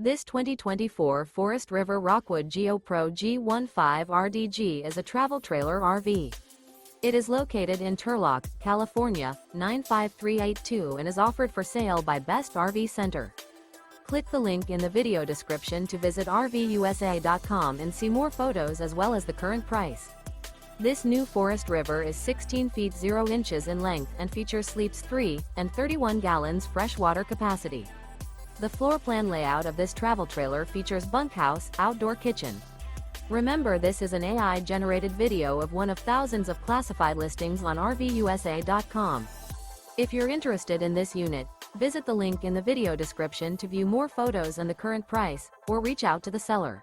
This 2024 Forest River Rockwood Geo Pro G15 RDG is a travel trailer RV. It is located in Turlock, California, 95382 and is offered for sale by Best RV Center. Click the link in the video description to visit RVUSA.com and see more photos as well as the current price. This new Forest River is 16 feet 0 inches in length and features sleeps 3 and 31 gallons fresh water capacity. The floor plan layout of this travel trailer features bunkhouse, outdoor kitchen. Remember, this is an AI-generated video of one of thousands of classified listings on RVUSA.com. If you're interested in this unit, visit the link in the video description to view more photos and the current price, or reach out to the seller.